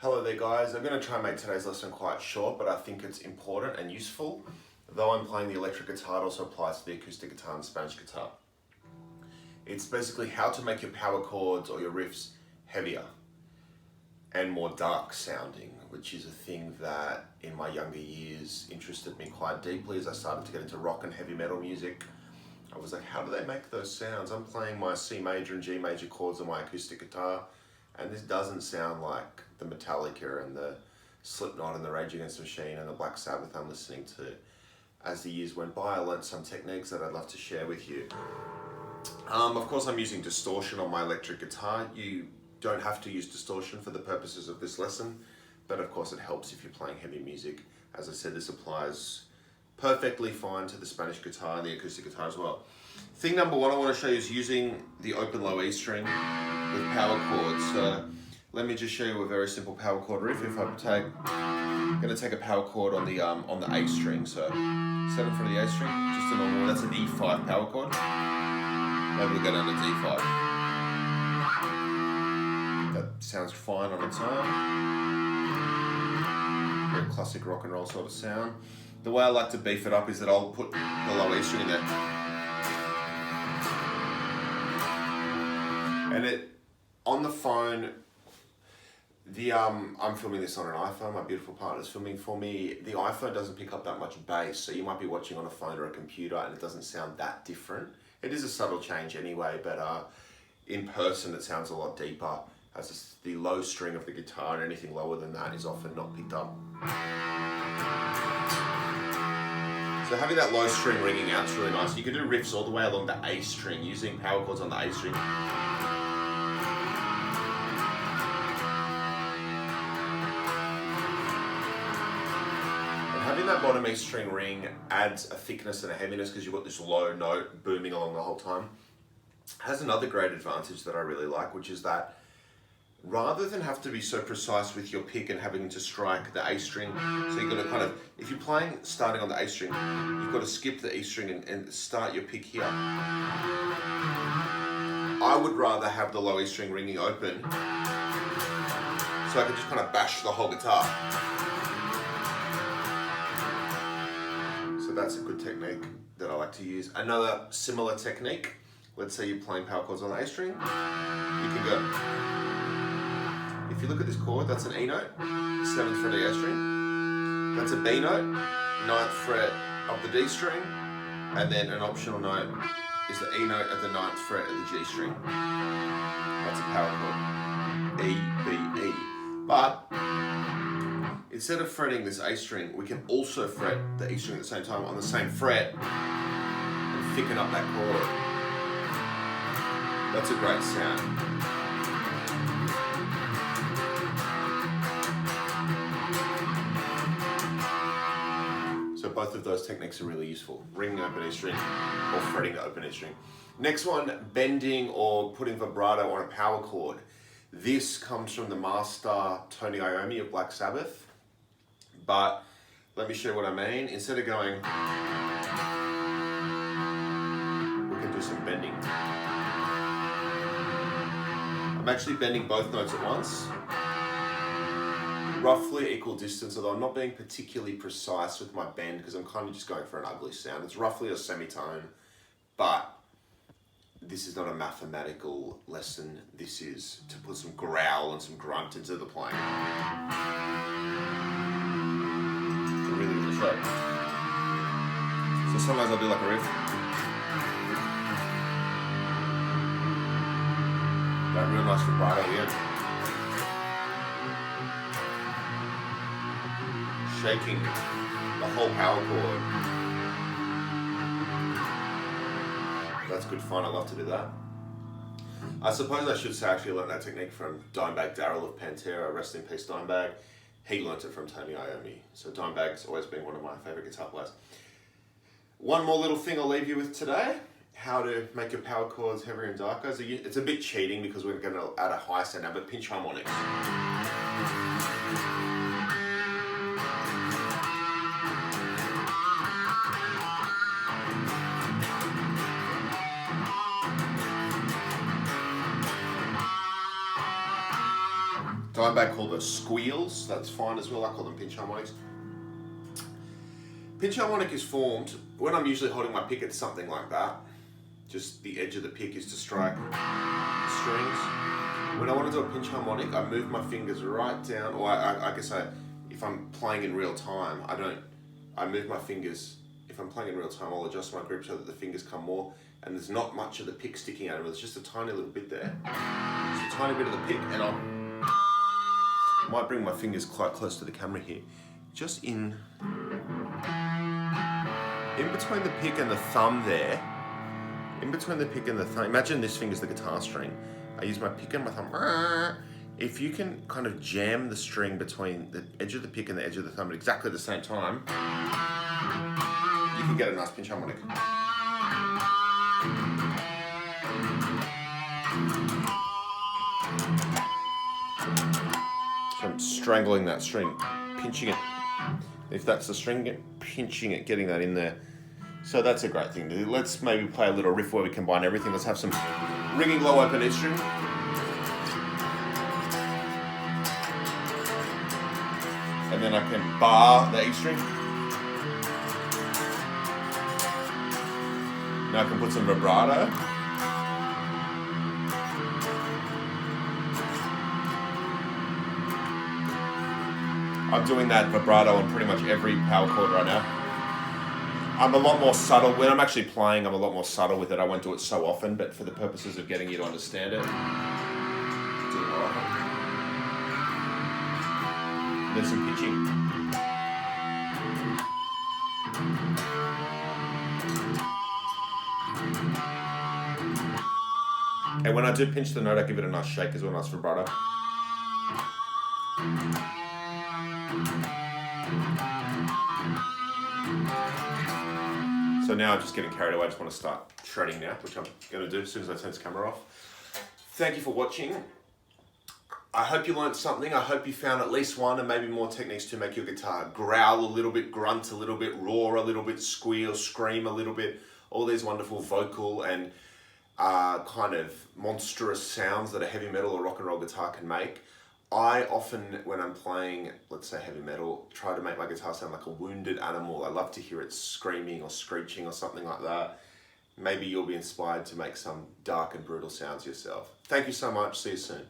Hello there guys, I'm going to try and make today's lesson quite short, but I think it's important and useful. Though I'm playing the electric guitar, it also applies to the acoustic guitar and Spanish guitar. It's basically how to make your power chords or your riffs heavier and more dark sounding, which is a thing that in my younger years interested me quite deeply as I started to get into rock and heavy metal music. I was like, how do they make those sounds? I'm playing my C major and G major chords on my acoustic guitar, and this doesn't sound like the Metallica and the Slipknot and the Rage Against the Machine and the Black Sabbath I'm listening to. As the years went by, I learned some techniques that I'd love to share with you. Of course, I'm using distortion on my electric guitar. You don't have to use distortion for the purposes of this lesson, but of course it helps if you're playing heavy music. As I said, this applies perfectly fine to the Spanish guitar and the acoustic guitar as well. Thing number one I want to show you is using the open low E string with power chords. So let me just show you a very simple power chord riff. If I'm going to take a power chord on the A string, so 7 for the A string, just a normal. That's an E5 power chord. Maybe we'll go down to D5. That sounds fine on its own. Very classic rock and roll sort of sound. The way I like to beef it up is that I'll put the low E string in there. And on the phone, I'm filming this on an iPhone, my beautiful partner's filming for me. The iPhone doesn't pick up that much bass, so you might be watching on a phone or a computer and it doesn't sound that different. It is a subtle change anyway, but in person it sounds a lot deeper, as the low string of the guitar, and anything lower than that is often not picked up. So having that low string ringing out is really nice. You can do riffs all the way along the A string, using power chords on the A string. Having that bottom E string ring adds a thickness and a heaviness because you've got this low note booming along the whole time. Has another great advantage that I really like, which is that rather than have to be so precise with your pick and having to strike the A string, so you've got to kind of, if you're playing starting on the A string, you've got to skip the E string and start your pick here. I would rather have the low E string ringing open so I can just kind of bash the whole guitar. So that's a good technique that I like to use. Another similar technique, let's say you're playing power chords on the A string, you can go, if you look at this chord, that's an E note, 7th fret of the A string, that's a B note, 9th fret of the D string, and then an optional note is the E note at the 9th fret of the G string. That's a power chord, E, B, E. But instead of fretting this A string, we can also fret the E string at the same time on the same fret and thicken up that chord. That's a great sound. So both of those techniques are really useful. Ringing the open E string or fretting the open E string. Next one, bending or putting vibrato on a power chord. This comes from the master Tony Iommi of Black Sabbath. But let me show you what I mean. Instead of going, we can do some bending. I'm actually bending both notes at once. Roughly equal distance, although I'm not being particularly precise with my bend because I'm kind of just going for an ugly sound. It's roughly a semitone, but this is not a mathematical lesson. This is to put some growl and some grunt into the playing. Really show. So sometimes I'll do like a riff. That real nice vibrato here. Shaking the whole power chord. That's good fun, I love to do that. I suppose I should say I actually learned that technique from Dimebag Darrell of Pantera, rest in peace Dimebag. He learnt it from Tony Iommi. So Dimebag's always been one of my favourite guitar players. One more little thing I'll leave you with today. How to make your power chords heavier and darker. It's a bit cheating because we're going to add a high sound now, but pinch harmonics. Dimebag called the Squeals, that's fine as well, I call them pinch harmonics. Pinch harmonic is formed when I'm usually holding my pick at something like that. Just the edge of the pick is to strike the strings. When I want to do a pinch harmonic, I move my fingers right down, or I guess if I'm playing in real time, I move my fingers. If I'm playing in real time, I'll adjust my grip so that the fingers come more, and there's not much of the pick sticking out of it. There's just a tiny little bit there. Just a tiny bit of the pick, and I might bring my fingers quite close to the camera here. Just in between the pick and the thumb there. In between the pick and the thumb. Imagine this finger's the guitar string. I use my pick and my thumb. If you can kind of jam the string between the edge of the pick and the edge of the thumb at exactly the same time, you can get a nice pinch harmonic. So I'm strangling that string, pinching it. If that's the string, pinching it, getting that in there. So that's a great thing to do. Let's maybe play a little riff where we combine everything. Let's have some ringing low open E string. And then I can bar the E string. Now I can put some vibrato. I'm doing that vibrato on pretty much every power chord right now. I'm a lot more subtle. When I'm actually playing, I'm a lot more subtle with it. I won't do it so often, but for the purposes of getting you to understand it, do it more often. There's some pitching. And when I do pinch the note, I give it a nice shake as well, nice vibrato. So now I'm just getting carried away. I just want to start shredding now, which I'm going to do as soon as I turn this camera off. Thank you for watching. I hope you learned something. I hope you found at least one and maybe more techniques to make your guitar growl a little bit, grunt a little bit, roar a little bit, squeal, scream a little bit. All these wonderful vocal and kind of monstrous sounds that a heavy metal or rock and roll guitar can make. I often, when I'm playing, let's say heavy metal, try to make my guitar sound like a wounded animal. I love to hear it screaming or screeching or something like that. Maybe you'll be inspired to make some dark and brutal sounds yourself. Thank you so much. See you soon.